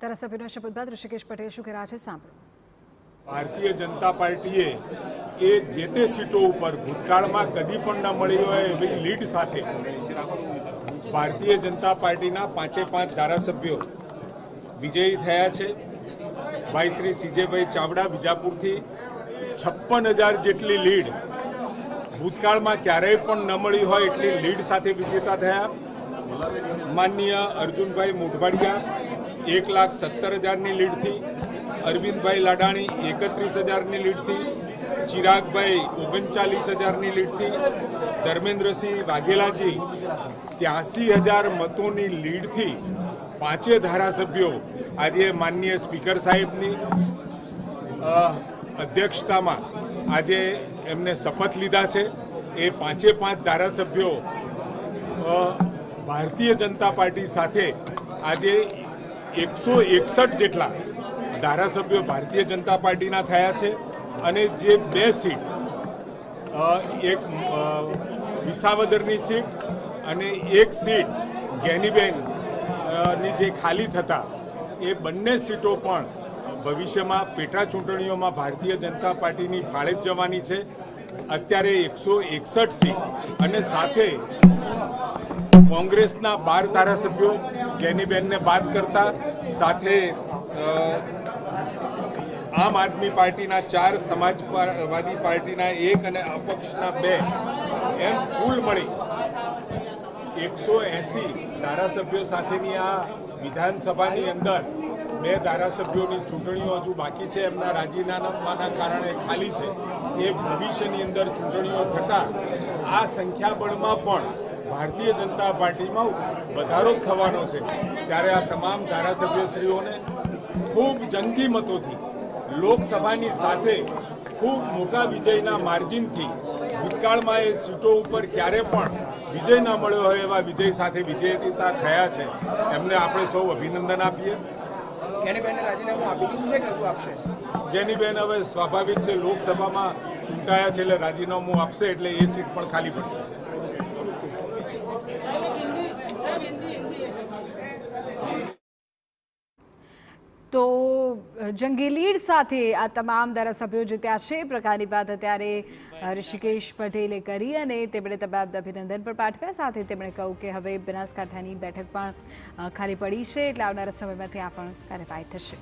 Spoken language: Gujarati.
ધારાસભ્યોના શપથ બાદ ઋષિકેશ પટેલ શું કહી રહ્યા છે સાંભળો। ભારતીય જનતા પાર્ટીએ એ જે તે સીટો ઉપર ભૂતકાળમાં કદી પણ ન મળી હોય એવી લીડ સાથે ભારતીય જનતા પાર્ટીના 5 ધારાસભ્યો વિજયી થયા છે। ભાઈ શ્રી સીજેભાઈ ચાવડા વિજાપુરથી 56,000 જેટલી લીડ ભૂતકાળમાં ક્યારેય પણ ન મળી હોય એટલી લીડ સાથે વિજેતા થયા। માનનીય અર્જુનભાઈ મોઢવાડિયા 1,17,000ની લીડથી, અરવિંદભાઈ લાડાણી 31,000ની લીડથી, ચિરાગભાઈ 39,000ની લીડથી, ધર્મેન્દ્રસિંહ વાઘેલાજી 83,000 મતોની લીડથી 5 ધારાસભ્યો આજે માનનીય સ્પીકર સાહેબની અધ્યક્ષતામાં આજે એમને શપથ લીધા છે। એ 5 ધારાસભ્યો ભારતીય જનતા પાર્ટી સાથે આજે 161 જેટલા ધારાસભ્યો ભારતીય જનતા પાર્ટીના થયા છે અને જે 2 સીટ, એક વિસાવદરની સીટ અને એક સીટ જ્ઞાનીબેન ની જે ખાલી થતા એ બંને સીટો પણ ભવિષ્યમાં પેટા ચૂંટણીઓમાં ભારતીય જનતા પાર્ટીની ફાળે જ જવાની છે। અત્યારે 161 સીટ અને સાથે કોંગ્રેસના 12 ધારાસભ્યો જ્ઞાનીબેનને બાદ કરતા સાથે આમ આદમી પાર્ટીના 4, સમાજવાદી પાર્ટીના 1 અને અપક્ષના 2 એમ કુલ મળી 180 ધારાસભ્યો સાથેની આ વિધાનસભાની અંદર 2 ધારાસભ્યોની ચૂંટણીઓ હજુ બાકી છે, એમના રાજીનામાના કારણે ખાલી છે। એ ભવિષ્યની અંદર ચૂંટણીઓ થતાં આ સંખ્યાબળમાં પણ ભારતીય જનતા પાર્ટીમાં વધારો થવાનો છે। ત્યારે આ તમામ ધારાસભ્યશ્રીઓને ખૂબ જંગી મતોથી લોકસભાની સાથે ખૂબ મોટા વિજયના માર્જિનથી ભૂતકાળમાં એ સીટો ઉપર ક્યારે પણ વિજય ન મળ્યો હોય એવા વિજય સાથે વિજેતા થયા છે। એમને આપણે સૌ અભિનંદન આપીએ। જ્ઞાનીબેનને રાજીનામું આપી દીધું છે કે હજુ આપશે? જ્ઞાનીબેન હવે સ્વાભાવિક છે, લોકસભામાં ચૂંટાયા છે એટલે રાજીનામું આપશે એટલે એ સીટ પણ ખાલી પડશે। તો જંગી લીડ સાથે આ તમામ ધારાસભ્યો જીત્યા છે પ્રકારની વાત અત્યારે ઋષિકેશ પટેલે કરી અને તેમણે તમામ અભિનંદન પણ પાઠવ્યા। સાથે તેમણે કહ્યું કે હવે બનાસકાંઠાની બેઠક પણ ખાલી પડી છે એટલે આવનારા સમયમાં ત્યાં પણ કાર્યવાહી થશે।